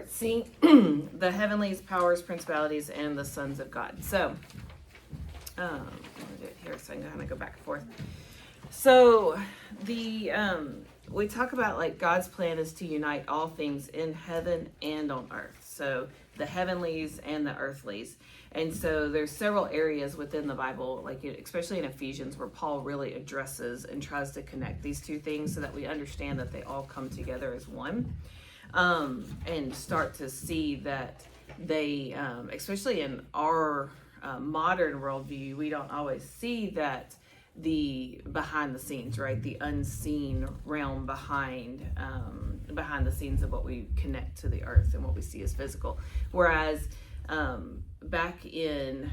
start seeing the heavenlies, powers, principalities, and the sons of God. So, I'm gonna do it here so I can kind of go back and forth. So, we talk about like God's plan is to unite all things in heaven and on earth. So the heavenlies and the earthlies. And so there's several areas within the Bible, like especially in Ephesians, where Paul really addresses and tries to connect these two things so that we understand that they all come together as one, and start to see that they, especially in our modern worldview, we don't always see that the behind the scenes, right? The unseen realm behind the scenes of what we connect to the earth and what we see as physical. Whereas back in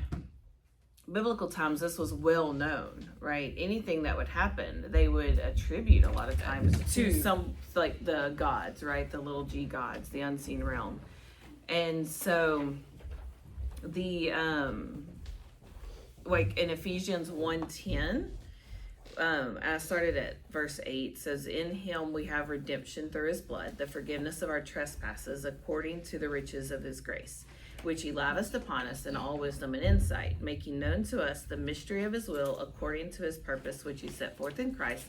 biblical times, this was well known, right? Anything that would happen, they would attribute a lot of times to some, like the gods, right? The little g gods, the unseen realm. And so the like in Ephesians 1:10, I started at verse 8, says, "In him we have redemption through his blood, the forgiveness of our trespasses, according to the riches of his grace, which he lavished upon us in all wisdom and insight, making known to us the mystery of his will, according to his purpose, which he set forth in Christ,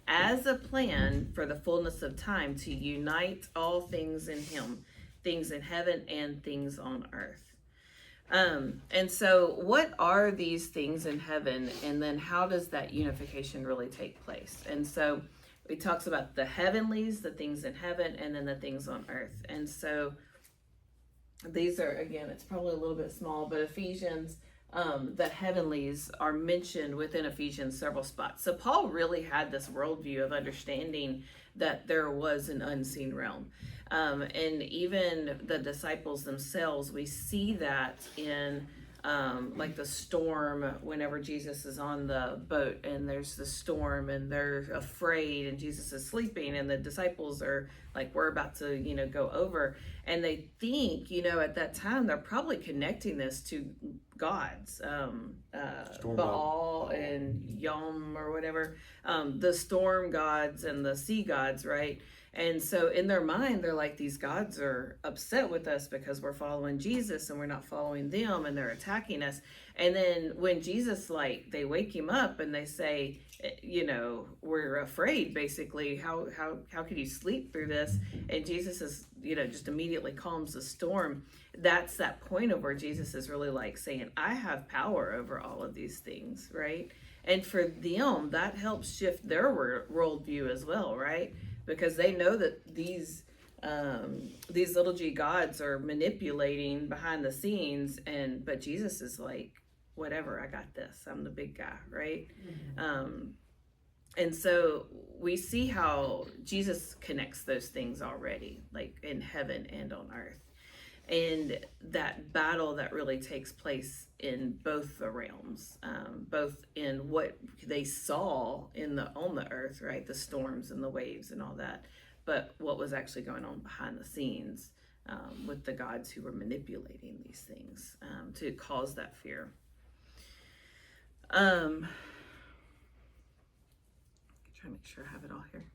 as a plan for the fullness of time, to unite all things in him, things in heaven and things on earth." And so what are these things in heaven, and then how does that unification really take place? And so it talks about the heavenlies, the things in heaven, and then the things on earth. And so these are, again, it's probably a little bit small, but Ephesians, the heavenlies are mentioned within Ephesians several spots. So Paul really had this worldview of understanding that there was an unseen realm. And even the disciples themselves, we see that in like the storm, whenever Jesus is on the boat and there's the storm and they're afraid and Jesus is sleeping and the disciples are like, we're about to, go over. And they think, at that time, they're probably connecting this to gods, Baal and Yom or whatever, the storm gods and the sea gods, right? And so in their mind, they're like, these gods are upset with us because we're following Jesus and we're not following them and they're attacking us. And then when Jesus, they wake him up and they say, we're afraid, basically, how could you sleep through this? And Jesus is, just immediately calms the storm. That's that point of where Jesus is really saying, I have power over all of these things, right? And for them, that helps shift their worldview as well, right? Because they know that these little g gods are manipulating behind the scenes, but Jesus is like, whatever, I got this. I'm the big guy, right? Mm-hmm. And so we see how Jesus connects those things already, like in heaven and on earth. And that battle that really takes place in both the realms, both in what they saw on the earth, right? The storms and the waves and all that, but what was actually going on behind the scenes with the gods who were manipulating these things to cause that fear. Try to make sure I have it all here.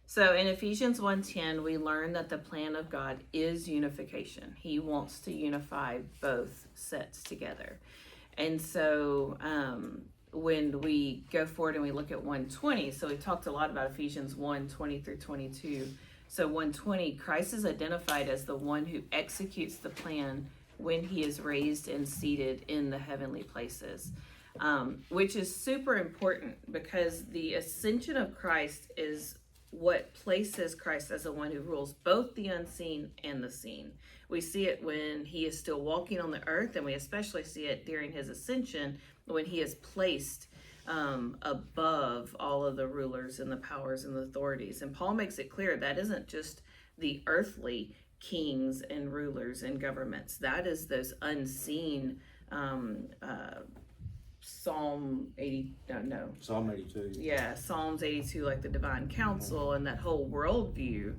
So in Ephesians 1:10, we learn that the plan of God is unification. He wants to unify both sets together. And so when we go forward and we look at 1:20, so we talked a lot about Ephesians 1:20 through 22. So 1:20, Christ is identified as the one who executes the plan when he is raised and seated in the heavenly places, which is super important because the ascension of Christ is what places Christ as the one who rules both the unseen and the seen. We see it when he is still walking on the earth, and we especially see it during his ascension when he is placed above all of the rulers and the powers and the authorities. And Paul makes it clear that isn't just the earthly kings and rulers and governments. That is those unseen Psalm 82. Yeah, Psalms 82, like the divine council and that whole worldview,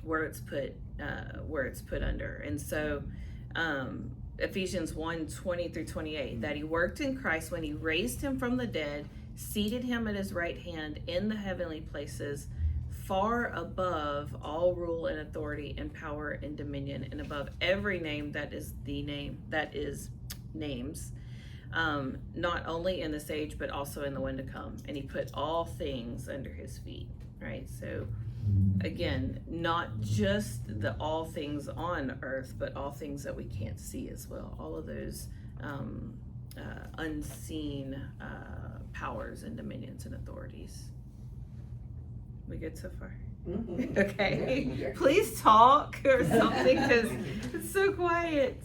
where it's put under. And so Ephesians 1:20 through 28, that he worked in Christ when he raised him from the dead, seated him at his right hand in the heavenly places, far above all rule and authority and power and dominion, and above every name that is names, not only in this age, but also in the one to come. And he put all things under his feet, right? So again, not just the all things on earth, but all things that we can't see as well. All of those unseen powers and dominions and authorities. We good so far? Mm-hmm. Okay. Yeah. Please talk or something, because it's so quiet.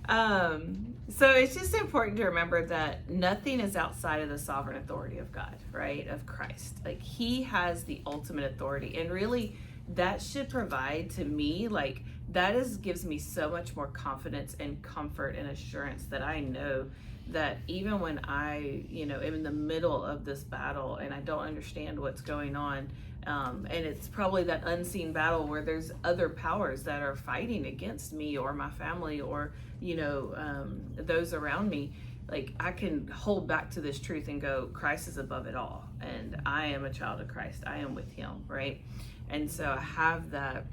So it's just important to remember that nothing is outside of the sovereign authority of God, right? Of Christ. Like, he has the ultimate authority. And really, that should provide to me, like, gives me so much more confidence and comfort and assurance that I know that even when I, am in the middle of this battle and I don't understand what's going on, and it's probably that unseen battle where there's other powers that are fighting against me or my family or, those around me, like, I can hold back to this truth and go, Christ is above it all. And I am a child of Christ. I am with him, right? And so I have that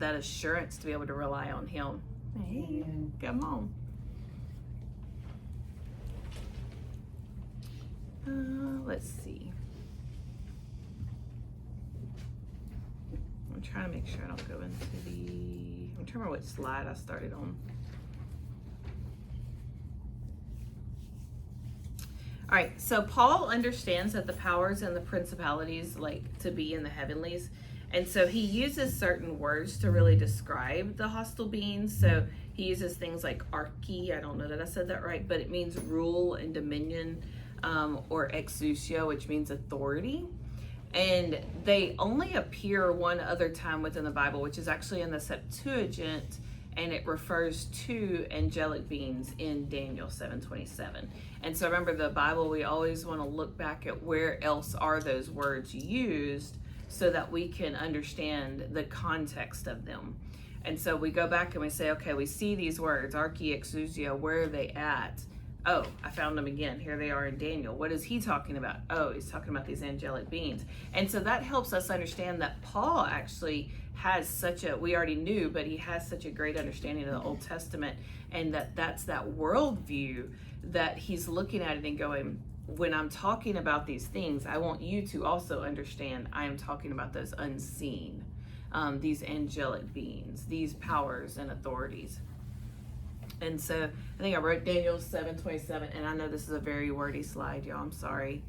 assurance to be able to rely on him. Hey, come on. Let's see. I'm trying to make sure I don't go into I'm trying to remember what slide I started on. All right, so Paul understands that the powers and the principalities like to be in the heavenlies. And so he uses certain words to really describe the hostile beings. So he uses things like archē, I don't know that I said that right, but it means rule and dominion, or exousia, which means authority. And they only appear one other time within the Bible, which is actually in the Septuagint, and it refers to angelic beings in Daniel 7:27. And so remember, the Bible, we always want to look back at where else are those words used so that we can understand the context of them. And so we go back and we say, okay, we see these words, archē, exousia, where are they at? Oh, I found them again. Here they are in Daniel. What is he talking about? Oh, he's talking about these angelic beings. And so that helps us understand that Paul actually has we already knew, but he has such a great understanding of the Old Testament, and that's that worldview that he's looking at it and going, when I'm talking about these things, I want you to also understand I am talking about those unseen, these angelic beings, these powers and authorities. And so I think I wrote Daniel 7:27, and I know this is a very wordy slide, y'all, I'm sorry.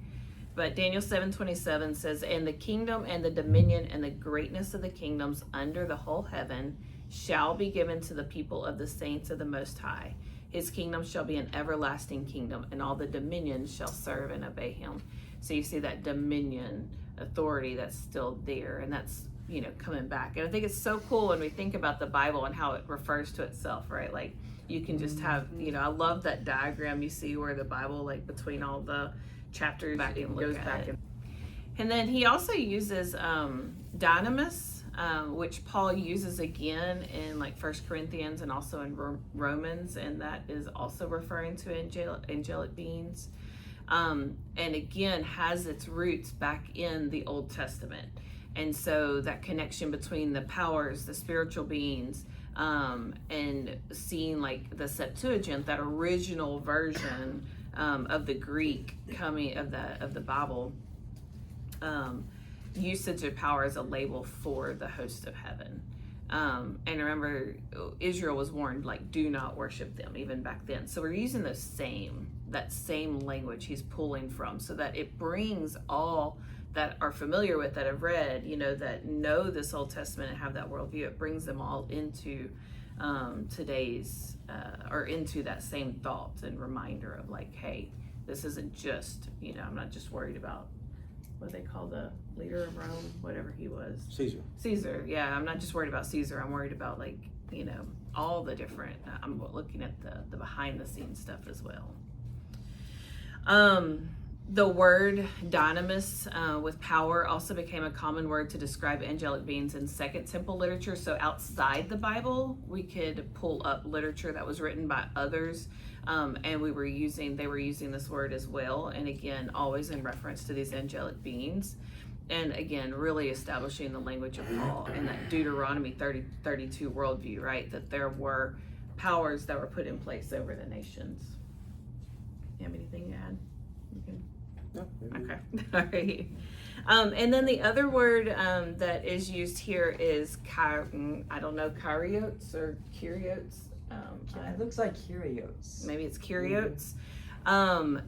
But Daniel 7:27 says, and the kingdom and the dominion and the greatness of the kingdoms under the whole heaven shall be given to the people of the saints of the Most High. His kingdom shall be an everlasting kingdom, and all the dominions shall serve and obey him. So you see that dominion, authority, that's still there, and that's, coming back. And I think it's so cool when we think about the Bible and how it refers to itself, right? Like, you can just have, I love that diagram you see where the Bible, like, between all the chapters, goes back. And then he also uses dynamis, which Paul uses again in like 1 Corinthians and also in Romans, and that is also referring to angelic beings. And again, has its roots back in the Old Testament. And so that connection between the powers, the spiritual beings, and seeing like the Septuagint, that original version of the Greek coming of the Bible, usage of power as a label for the host of heaven. And remember, Israel was warned, like, do not worship them, even back then. So we're using that same language he's pulling from, so that it brings all that are familiar with, that have read, that know this Old Testament and have that worldview, it brings them all into today's, or into that same thought and reminder of like, hey, this isn't just, I'm not just worried about what they call the leader of Rome, whatever he was. Caesar, yeah, I'm not just worried about Caesar, I'm worried about like, all the different, I'm looking at the behind the scenes stuff as well. The word dynamis, with power, also became a common word to describe angelic beings in Second Temple literature. So outside the Bible, we could pull up literature that was written by others, and they were using this word as well. And again, always in reference to these angelic beings. And again, really establishing the language of Paul and that Deuteronomy 32 worldview, right? That there were powers that were put in place over the nations. You have anything to add? No. Okay. All right. And then the other word that is used here is I don't know, kyriotēs or kyriotēs. It looks like kyriotēs. Maybe it's kyriotēs.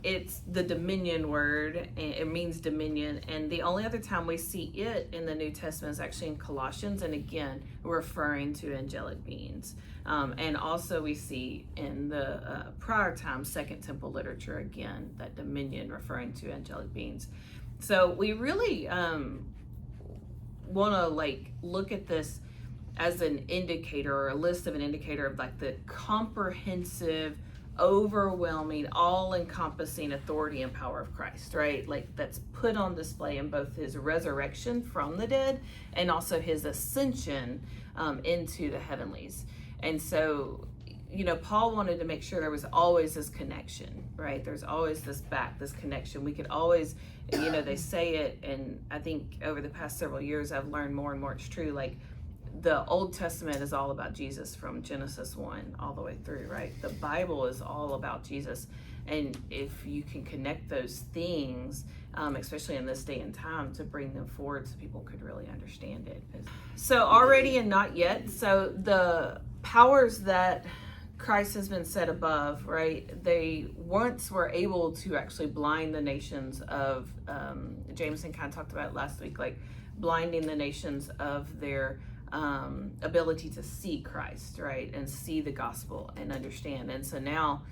It's the dominion word. It means dominion. And the only other time we see it in the New Testament is actually in Colossians. And again, referring to angelic beings. And also we see in the prior time, Second Temple literature, again, that dominion referring to angelic beings. So we really want to look at this as an indicator or a list of an indicator of like the comprehensive, overwhelming, all-encompassing authority and power of Christ, right? Like that's put on display in both his resurrection from the dead and also his ascension into the heavenlies. And so, Paul wanted to make sure there was always this connection, right? There's always this connection. We could always, they say it, and I think over the past several years, I've learned more and more it's true. Like the Old Testament is all about Jesus from Genesis 1 all the way through, right? The Bible is all about Jesus. And if you can connect those things, especially in this day and time, to bring them forward so people could really understand it. So already and not yet. So the powers that Christ has been set above, right? They once were able to actually blind the nations of, Jameson kind of talked about it last week, like blinding the nations of their ability to see Christ, right? And see the gospel and understand. And so now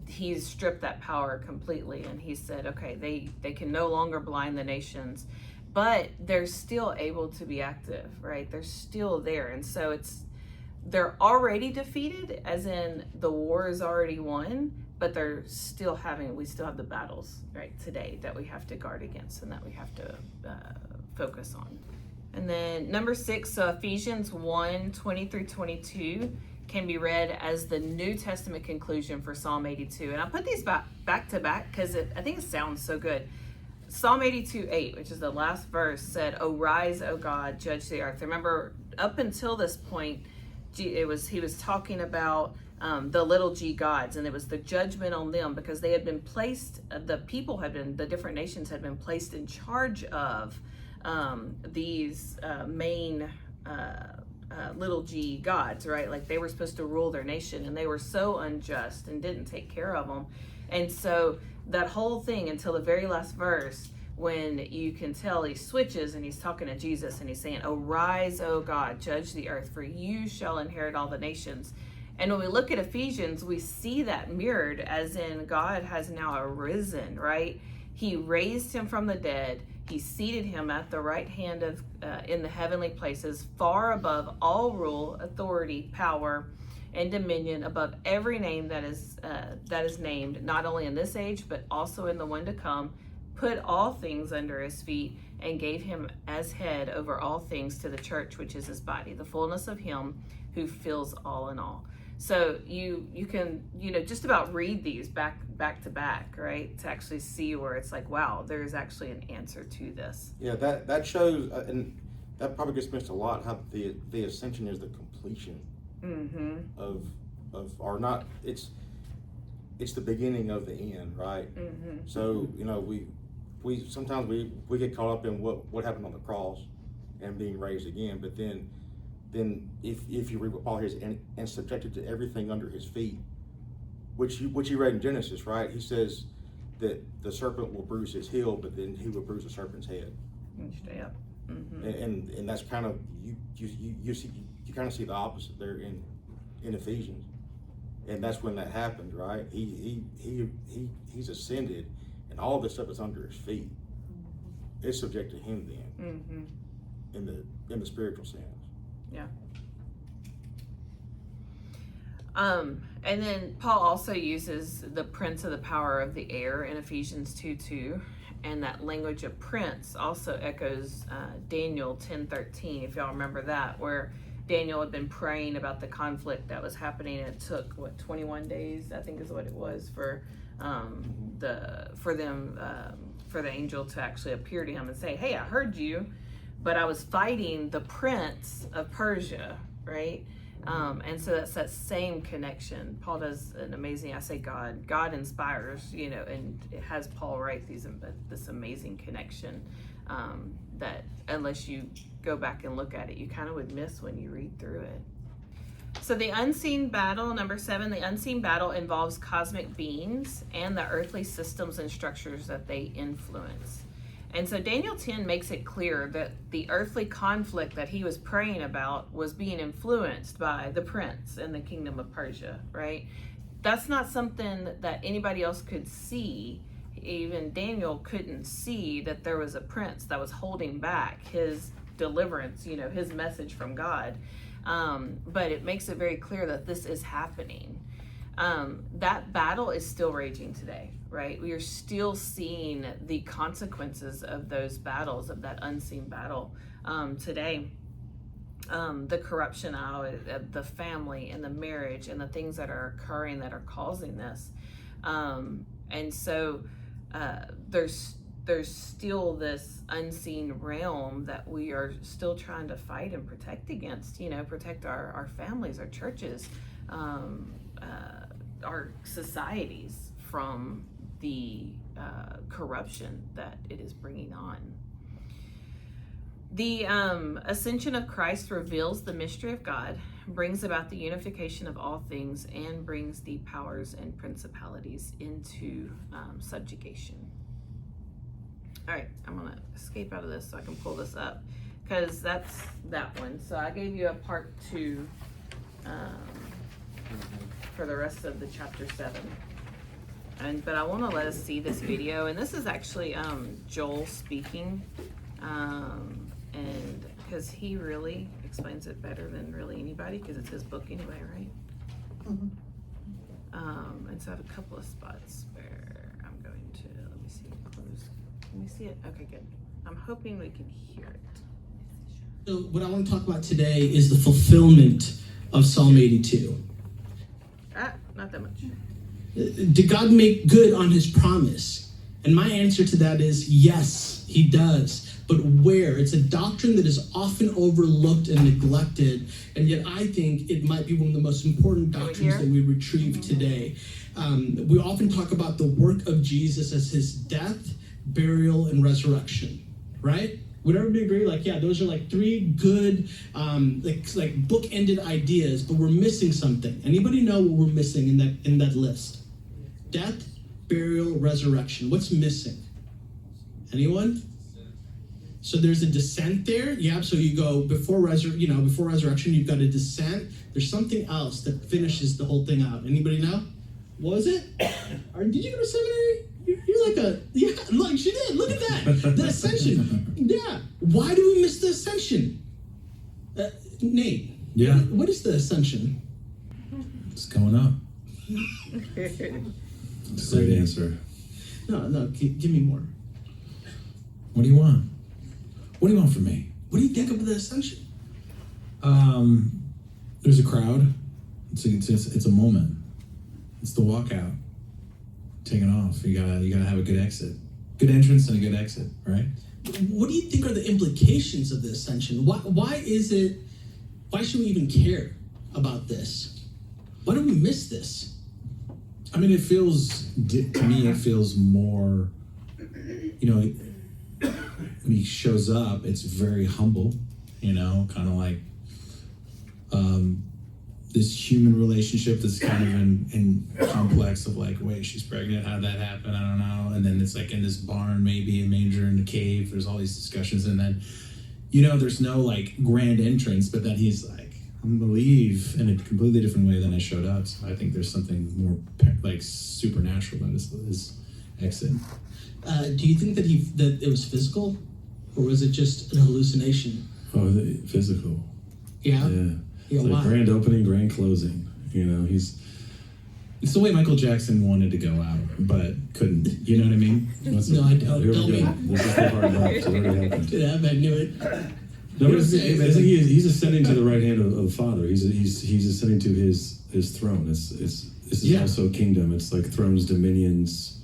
he's stripped that power completely, and he said, okay, they can no longer blind the nations, but they're still able to be active, right? They're still there. And so they're already defeated, as in the war is already won, but we still have the battles, right, today that we have to guard against and that we have to focus on. And then number 6, so Ephesians 1:20 through 22 can be read as the New Testament conclusion for Psalm 82. And I put these back to back because I think it sounds so good. Psalm 82:8, which is the last verse, said, "O rise, O God, judge the earth." Remember, up until this point, he was talking about the little g gods, and it was the judgment on them because they had been placed, the different nations had been placed in charge of these main little g gods, right? Like they were supposed to rule their nation, and they were so unjust and didn't take care of them. And so that whole thing until the very last verse, when you can tell he switches and he's talking to Jesus and he's saying, "Oh, rise, O God, judge the earth, for you shall inherit all the nations." And when we look at Ephesians, we see that mirrored, as in God has now arisen, right? He raised him from the dead. He seated him at the right hand of in the heavenly places, far above all rule, authority, power, and dominion, above every name that is named, not only in this age, but also in the one to come, put all things under his feet, and gave him as head over all things to the church, which is his body, the fullness of him who fills all in all. So you can, just about read these back to back, right? To actually see where it's like, wow, there's actually an answer to this. Yeah, that shows, and that probably gets missed a lot, how the ascension is the completion of or not, it's the beginning of the end, right? So, we sometimes we get caught up in what happened on the cross and being raised again, but then if you read what Paul here is, and subjected to everything under his feet, which you read in Genesis, right? He says that the serpent will bruise his heel, but then he will bruise the serpent's head. And stay up. And that's kind of you kind of see the opposite there in Ephesians, and that's when that happened, right? He's ascended, and all this stuff is under his feet. It's subject to him then, in the spiritual sense. Yeah. And then Paul also uses the prince of the power of the air in Ephesians 2:2, and that language of prince also echoes Daniel 10:13, if y'all remember that, where Daniel had been praying about the conflict that was happening. It took 21 days, I think is what it was, for for the angel to actually appear to him and say, hey, I heard you, but I was fighting the prince of Persia, right? And so that's that same connection. Paul does an amazing, I say God inspires, and it has Paul write this amazing connection that unless you go back and look at it, you kind of would miss when you read through it. So the unseen battle, number 7, the unseen battle involves cosmic beings and the earthly systems and structures that they influence. And so Daniel 10 makes it clear that the earthly conflict that he was praying about was being influenced by the prince in the kingdom of Persia, right? That's not something that anybody else could see. Even Daniel couldn't see that there was a prince that was holding back his deliverance, his message from God. But it makes it very clear that this is happening. That battle is still raging today, right? We are still seeing the consequences of those battles, of that unseen battle today. The corruption out of the family and the marriage and the things that are occurring that are causing this. And so there's still this unseen realm that we are still trying to fight and protect against, protect our families, our churches, our societies from the corruption that it is bringing on. The ascension of Christ reveals the mystery of God, brings about the unification of all things, and brings the powers and principalities into subjugation. All right, I'm gonna escape out of this so I can pull this up because that's that one. So I gave you a part 2 for the rest of the chapter 7. But I want to let us see this video, and this is actually Joel speaking, and because he really explains it better than really anybody, because it's his book anyway, right? Mm-hmm. And so I have a couple of spots where I'm going to let me see it. Okay, good. I'm hoping we can hear it. So what I want to talk about today is the fulfillment of Psalm 82. Not that much. Did God make good on his promise? And my answer to that is yes, he does. But where? It's a doctrine that is often overlooked and neglected, and yet I think it might be one of the most important doctrines that we retrieve today. We often talk about the work of Jesus as his death, burial, and resurrection, right? Would everybody agree? Those are 3 good, book-ended ideas, but we're missing something. Anybody know what we're missing in that list? Death, burial, resurrection. What's missing? Anyone? So there's a descent there. Yeah, so you go before resurrection, you've got a descent. There's something else that finishes the whole thing out. Anybody know? What was it? Or did you go to seminary? You're she did. Look at that. The ascension. Yeah. Why do we miss the ascension? Nate. Yeah. What is the ascension? It's going up. Great answer. No, give me more. What do you want? What do you want from me? What do you think of the ascension? There's a crowd. It's a moment. It's the walkout. Taking off. You gotta have a good exit. Good entrance and a good exit, right? What do you think are the implications of the ascension? Why should we even care about this? Why do we miss this? I mean, to me, it feels more, when he shows up, it's very humble, kind of like this human relationship that's kind of in complex of wait, she's pregnant, how'd that happen? I don't know. And then it's in this barn, maybe a manger in the cave. There's all these discussions. And then, there's no grand entrance, but then he's I'm gonna leave in a completely different way than I showed up. So I think there's something more supernatural about his exit. Do you think that it was physical, or was it just an hallucination? Oh, physical. Yeah. Yeah, it's grand opening, grand closing. It's the way Michael Jackson wanted to go out, but couldn't. You know what I mean? No, I don't. Here we go. This is the hard left. It already happened. Yeah, I knew it. No, but he's ascending to the right hand of the Father. He's ascending to his throne. This is also a kingdom. It's thrones, dominions.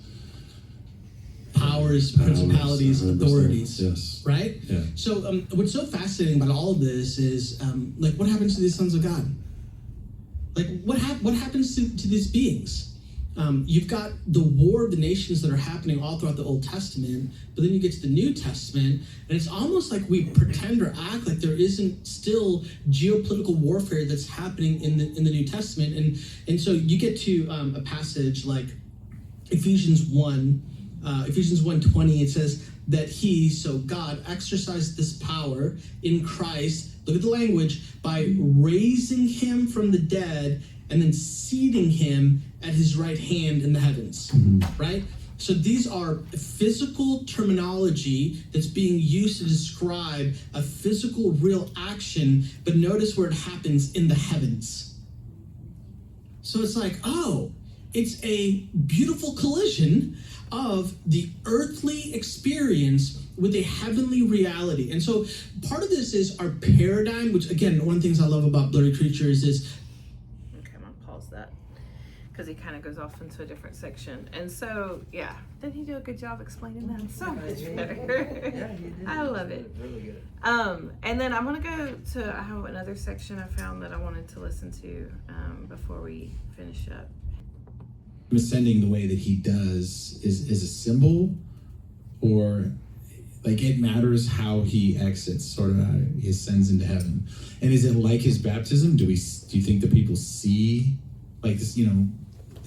powers, principalities, authorities. Yes. Right? Yeah. So what's so fascinating about all of this is, like, what happens to these sons of God? Like, what happens to these beings? You've got the war of the nations that are happening all throughout the Old Testament, but then you get to the New Testament, and it's almost like we pretend or act like there isn't still geopolitical warfare that's happening in the New Testament, and so you get to a passage like Ephesians 1:20. It says that He, so God, exercised this power in Christ. Look at the language, by raising Him from the dead and then seating Him at His right hand in the heavens, right? So these are physical terminology that's being used to describe a physical, real action, but notice where it happens in the heavens. So it's like, oh, it's a beautiful collision of the earthly experience with a heavenly reality. And so part of this is our paradigm, which again, one of the things I love about Blurry Creatures is, Okay, I'm gonna pause that because he kind of goes off into a different section. And so, yeah, did he do a good job explaining that? So much better. Yeah, you did. I love it. Really good. And then I'm gonna go to, I have another section I found that I wanted to listen to before we finish up. Ascending the way that He does is a symbol, or like it matters how He exits, sort of how He ascends into heaven. And is it like His baptism? Do you think that people see like this,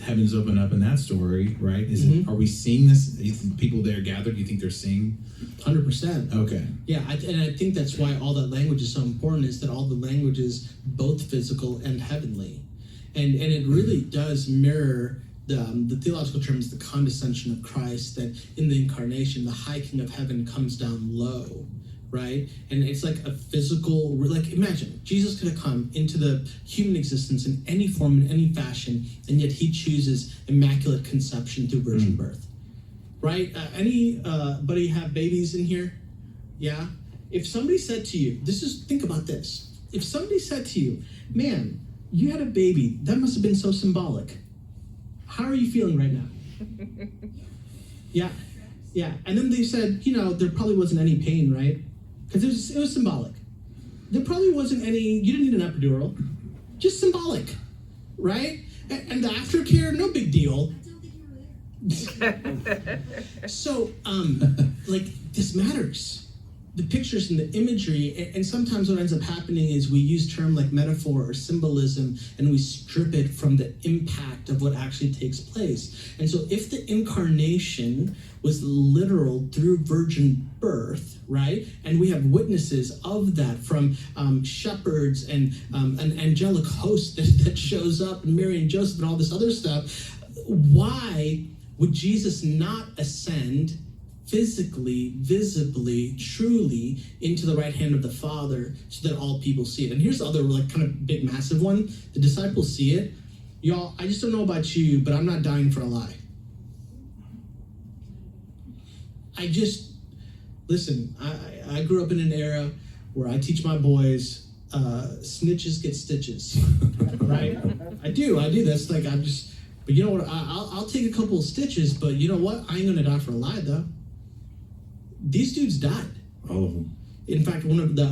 heavens open up in that story, right? Are we seeing this? People there gathered, do you think they're seeing? 100%. Okay. Yeah, and I think that's why all that language is so important, is that all the language is both physical and heavenly. And it really does mirror the theological term is the condescension of Christ, that in the incarnation, the high king of heaven comes down low, right? And it's like a physical, like imagine, Jesus could have come into the human existence in any form, in any fashion, and yet He chooses immaculate conception through virgin birth, right? Anybody have babies in here? Yeah? If somebody said to you, think about this. If somebody said to you, man, you had a baby, that must have been so symbolic. How are you feeling right now? Yeah. And then they said, there probably wasn't any pain, right? Because it was symbolic. There probably wasn't any, you didn't need an epidural. Just symbolic, right? And the aftercare, no big deal. So, this matters. The pictures and the imagery, and sometimes what ends up happening is we use term like metaphor or symbolism, and we strip it from the impact of what actually takes place. And so if the incarnation was literal through virgin birth, right, and we have witnesses of that from shepherds and an angelic host that shows up, and Mary and Joseph and all this other stuff, why would Jesus not ascend physically, visibly, truly into the right hand of the Father so that all people see it? And here's the other kind of big, massive one. The disciples see it. Y'all, I just don't know about you, but I'm not dying for a lie. Listen, I grew up in an era where I teach my boys, snitches get stitches, right? I do. That's but you know what? I'll take a couple of stitches, but you know what? I ain't gonna die for a lie, though. These dudes died. All of them. In fact, one of the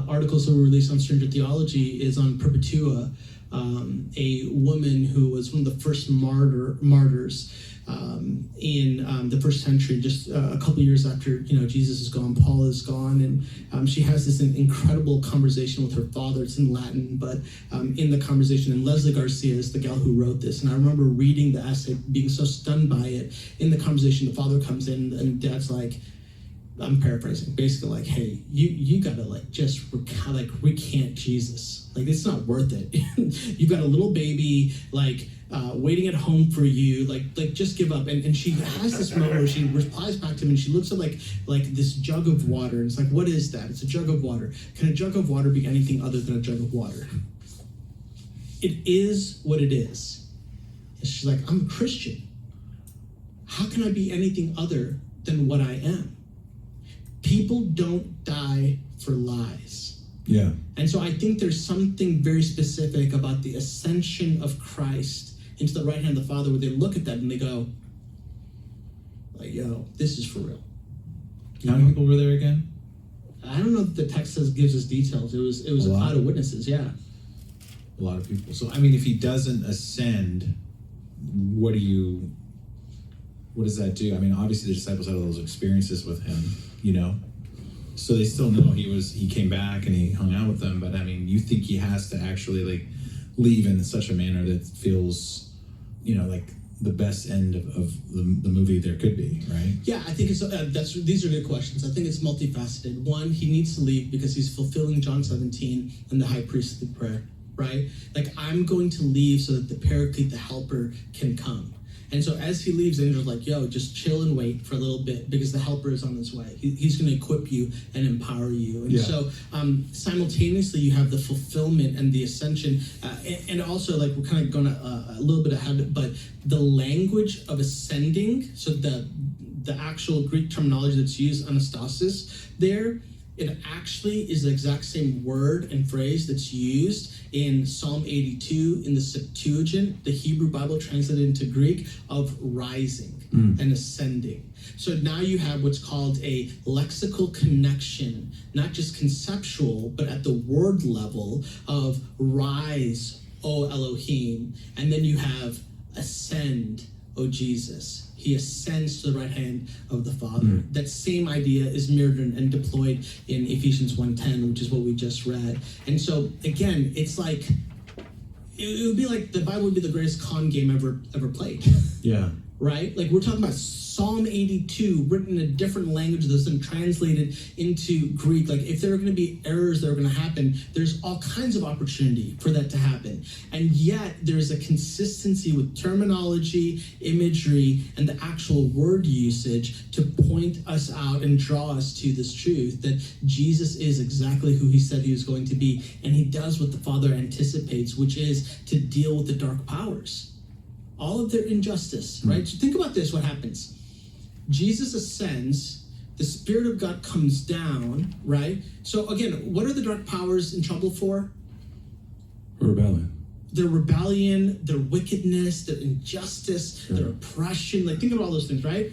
articles that were released on Stranger Theology is on Perpetua, a woman who was one of the first martyrs in the first century, just a couple years after Jesus is gone, Paul is gone, and she has this incredible conversation with her father. It's in Latin, but in the conversation, and Leslie Garcia is the gal who wrote this, and I remember reading the essay, being so stunned by it. In the conversation, the father comes in, and dad's like, I'm paraphrasing, basically like, hey, you gotta just recant Jesus. It's not worth it. You've got a little baby waiting at home for you. Just give up. And she has this moment where she replies back to him, and she looks at like this jug of water, and it's like, what is that? It's a jug of water. Can a jug of water be anything other than a jug of water? It is what it is. And she's like, I'm a Christian. How can I be anything other than what I am? People don't die for lies. Yeah. And so I think there's something very specific about the ascension of Christ into the right hand of the Father, where they look at that and they go, Like, yo, this is for real. How many people were there again? I don't know if the text gives us details. It was a cloud of witnesses, yeah. A lot of people. So, I mean, if he doesn't ascend, what does that do? I mean, obviously the disciples had all those experiences with him, you know? So they still know he came back and he hung out with them, but I mean, you think he has to actually like leave in such a manner that feels, you know, like the best end of the movie there could be, right? Yeah, I think it's these are good questions. I think it's multifaceted. One, he needs to leave because he's fulfilling John 17 and the high priestly prayer, right? Like, I'm going to leave so that the paraclete, the helper, can come. And so as he leaves, the angel's like, yo, just chill and wait for a little bit because the helper is on his way. He's going to equip you and empower you. And so simultaneously, you have the fulfillment and the ascension. And also, like, we're kind of going a little bit ahead, but the language of ascending, so the actual Greek terminology that's used, anastasis, there, it actually is the exact same word and phrase that's used in Psalm 82 in the Septuagint, the Hebrew Bible translated into Greek, of rising and ascending. So now you have what's called a lexical connection, not just conceptual, but at the word level of rise, O Elohim, and then you have ascend, O Jesus. He ascends to the right hand of the Father. That same idea is mirrored and deployed in Ephesians 1:10, which is what we just read. And so, again, it's like, it would be like the Bible would be the greatest con game ever played. Yeah. Right? Like, we're talking about Psalm 82 written in a different language that's been translated into Greek. Like, if there are going to be errors that are going to happen, there's all kinds of opportunity for that to happen. And yet, there's a consistency with terminology, imagery, and the actual word usage to point us out and draw us to this truth that Jesus is exactly who he said he was going to be. And he does what the Father anticipates, which is to deal with the dark powers. All of their injustice, right? So think about this, what happens. Jesus ascends, the Spirit of God comes down, right? So again, what are the dark powers in trouble for? Rebellion. Their rebellion, their wickedness, their injustice, their oppression. Like, think about all those things, right?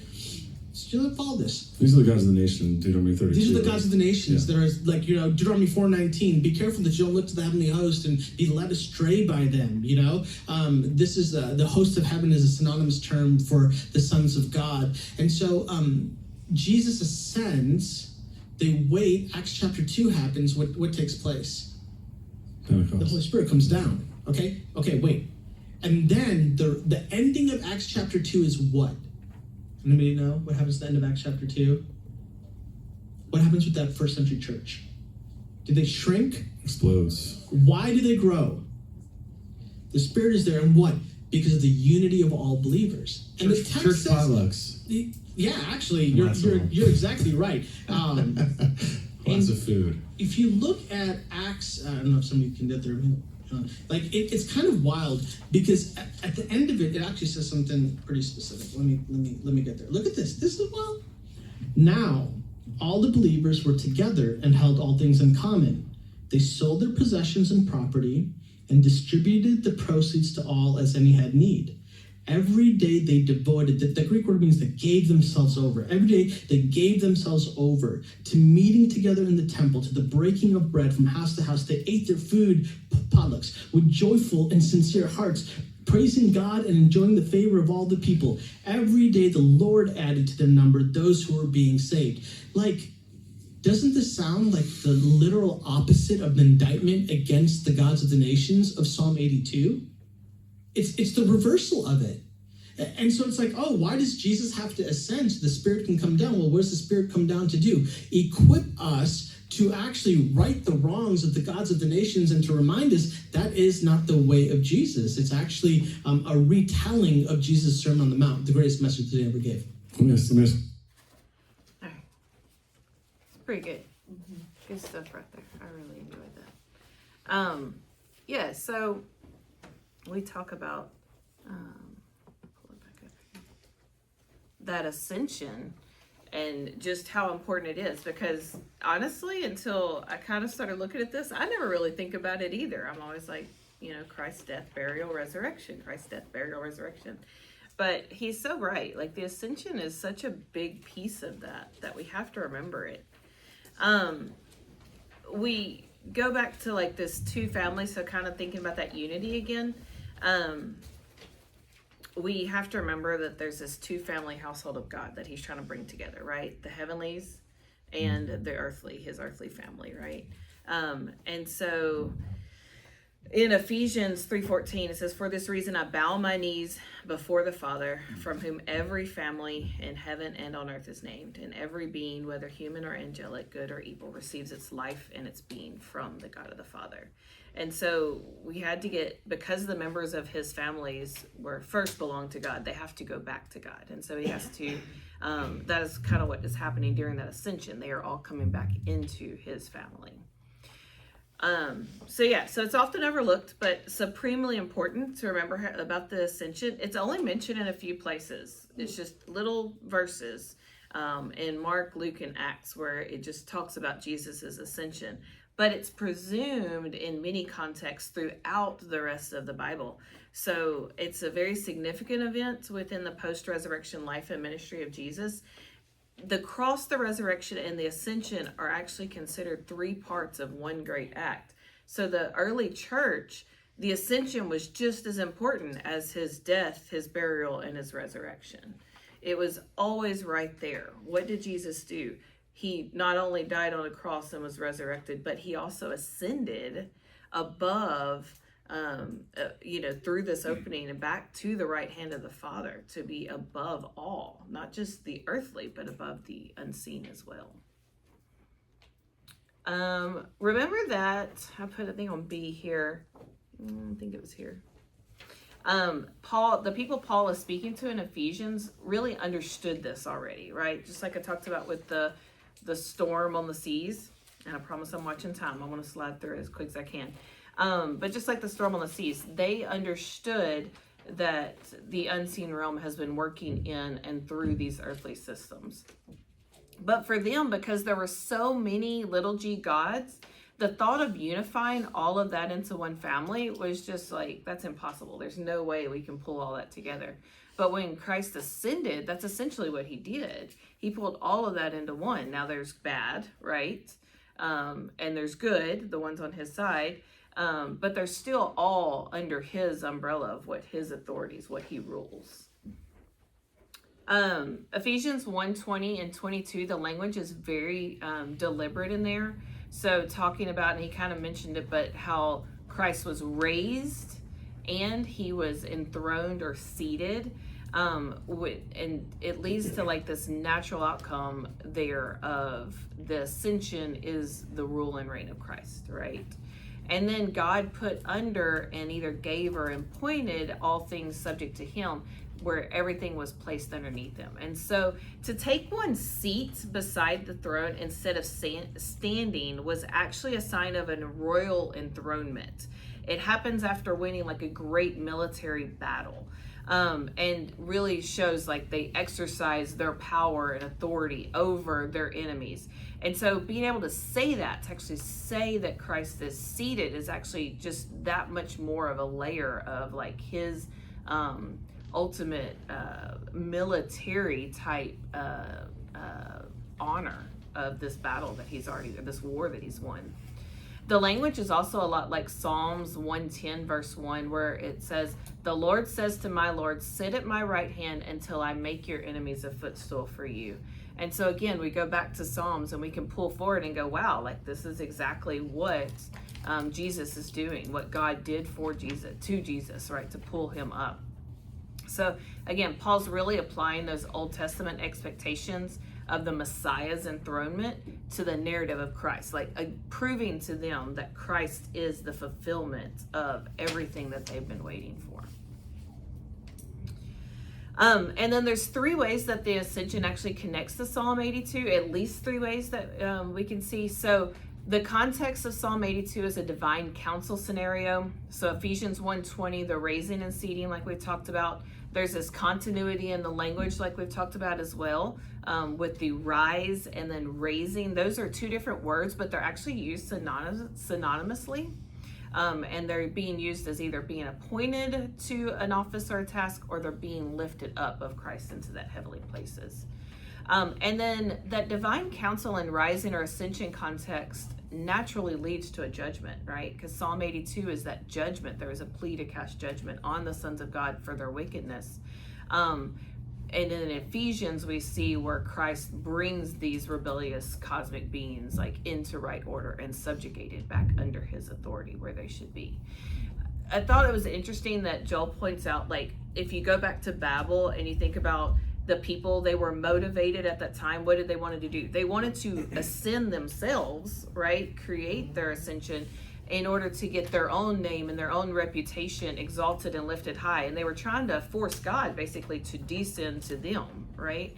So follow this. These are the gods of the nation, Deuteronomy 32. These are the gods of the nations that are, like, you know, Deuteronomy 4:19. Be careful that you don't look to the heavenly host and be led astray by them, you know? This is, the host of heaven is a synonymous term for the sons of God. And so Jesus ascends, they wait, Acts chapter 2 happens, what takes place? Pentecost. The Holy Spirit comes down, okay, wait. And then the ending of Acts chapter 2 is what? Anybody know what happens at the end of Acts chapter 2? What happens with that first century church? Do they shrink? Explodes. Why do they grow? The Spirit is there, and what? Because of the unity of all believers. And the text church says, potlucks. Yeah, actually, you're exactly right. Lots of food. If you look at Acts, I don't know if somebody can get there. Like, it's kind of wild because at the end of it, it actually says something pretty specific. Let me get there. Look at this. This is wild. Now, all the believers were together and held all things in common. They sold their possessions and property and distributed the proceeds to all as any had need. Every day they devoted, the Greek word means they gave themselves over. Every day they gave themselves over to meeting together in the temple, to the breaking of bread from house to house. They ate their food, potlucks, with joyful and sincere hearts, praising God and enjoying the favor of all the people. Every day the Lord added to their number those who were being saved. Like, doesn't this sound like the literal opposite of the indictment against the gods of the nations of Psalm 82? It's the reversal of it. And so it's like, oh, why does Jesus have to ascend so the Spirit can come down? Well, what does the Spirit come down to do? Equip us to actually right the wrongs of the gods of the nations and to remind us that is not the way of Jesus. It's actually a retelling of Jesus' Sermon on the Mount, the greatest message that he ever gave. Yes. All right. It's pretty good. Good stuff right there. I really enjoyed that. So we talk about pull it back up here, that ascension and just how important it is, because honestly, until I kind of started looking at this, I never really think about it either. I'm always like, you know, Christ's death, burial, resurrection, Christ's death, burial, resurrection. but he's so right. Like the ascension is such a big piece of that we have to remember it. We go back to like this two families, so kind of thinking about that unity again. We have to remember that there's this two family household of God that he's trying to bring together, right? The heavenlies and his earthly family, right? And so in Ephesians 3:14, it says, "For this reason I bow my knees before the Father, from whom every family in heaven and on earth is named, and every being, whether human or angelic, good or evil, receives its life and its being from the God of the Father." And so we had to because the members of his families were first belonged to God, they have to go back to God. And so he has to, that is kind of what is happening during that ascension. They are all coming back into his family. So it's often overlooked, but supremely important to remember about the ascension. It's only mentioned in a few places. It's just little verses in Mark, Luke, and Acts where it just talks about Jesus's ascension. But it's presumed in many contexts throughout the rest of the Bible. So it's a very significant event within the post-resurrection life and ministry of Jesus. The cross, the resurrection, and the ascension are actually considered three parts of one great act. So the early church, the ascension was just as important as his death, his burial, and his resurrection. It was always right there. What did Jesus do? He not only died on a cross and was resurrected, but he also ascended above, through this opening and back to the right hand of the Father to be above all, not just the earthly, but above the unseen as well. Remember that I put a thing on B here. I think it was here. The people Paul is speaking to in Ephesians really understood this already, right? Just like I talked about with the storm on the seas, and I promise I'm watching time. I want to slide through it as quick as I can. But just like the storm on the seas, they understood that the unseen realm has been working in and through these earthly systems. But for them, because there were so many little g gods, the thought of unifying all of that into one family was just like, that's impossible. There's no way we can pull all that together. But when Christ ascended, that's essentially what he did. He pulled all of that into one. Now there's bad, right? And there's good, the ones on his side. But they're still all under his umbrella of what his authorities, what he rules. Ephesians 1:20 and 22, the language is very deliberate in there. So talking about, and he kind of mentioned it, but how Christ was raised and he was enthroned or seated. And it leads to like this natural outcome there of the ascension is the rule and reign of Christ, right? And then God put under and either gave or appointed all things subject to him, where everything was placed underneath him. And so to take one seat beside the throne instead of standing was actually a sign of a royal enthronement. It happens after winning like a great military battle. And really shows like they exercise their power and authority over their enemies. And so being able to say that, to actually say that Christ is seated, is actually just that much more of a layer of like his ultimate military type honor of this battle that he's already, this war that he's won. The language is also a lot like Psalms 110 verse 1, where it says, "The Lord says to my Lord, sit at my right hand until I make your enemies a footstool for you." And so again, we go back to Psalms and we can pull forward and go, wow, like this is exactly what Jesus is doing, what God did for Jesus, to Jesus, right, to pull him up. So again, Paul's really applying those Old Testament expectations of the Messiah's enthronement to the narrative of Christ, like proving to them that Christ is the fulfillment of everything that they've been waiting for. And then there's three ways that the ascension actually connects to Psalm 82, at least three ways that we can see. So the context of Psalm 82 is a divine council scenario. So Ephesians 1:20, the raising and seating, like we talked about. There's this continuity in the language, like we've talked about as well, with the rise and then raising. Those are two different words, but they're actually used synonymously. And they're being used as either being appointed to an office or a task, or they're being lifted up of Christ into that heavenly places. And then that divine counsel and rising or ascension context naturally leads to a judgment, right? Because Psalm 82 is that judgment. There is a plea to cast judgment on the sons of God for their wickedness. And in Ephesians, we see where Christ brings these rebellious cosmic beings like into right order and subjugated back under his authority where they should be. I thought it was interesting that Joel points out, like, if you go back to Babel and you think about the people, they were motivated at that time. What did they want to do? They wanted to ascend themselves, right? Create their ascension in order to get their own name and their own reputation exalted and lifted high. And they were trying to force God basically to descend to them, right?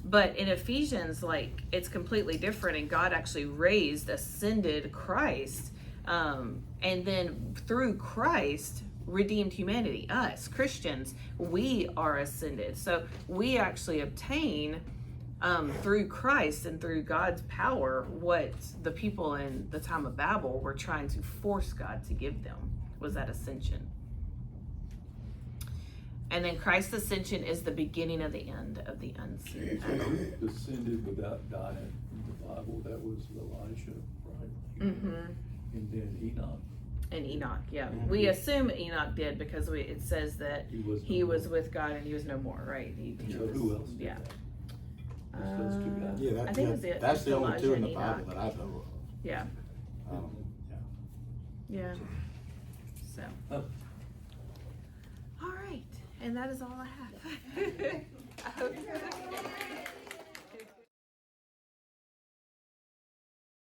But in Ephesians, like, it's completely different, and God actually raised, ascended Christ, and then through Christ redeemed humanity. Us Christians, we are ascended, so we actually obtain through Christ and through God's power what the people in the time of Babel were trying to force God to give them, was that ascension. And then Christ's ascension is the beginning of the end of the unseen Adam. Descended without dying in the Bible, that was Elijah, right? Mm-hmm. And then Enoch. And Enoch, yeah. We assume Enoch did because it says that he was with God and he was no more, right? So who else did yeah. that? Just those two guys. Yeah, I think it was it. that's the only Elijah two in and the Bible Enoch. that I know Yeah. of. Yeah. So. Oh. All right. And that is all I have. I hope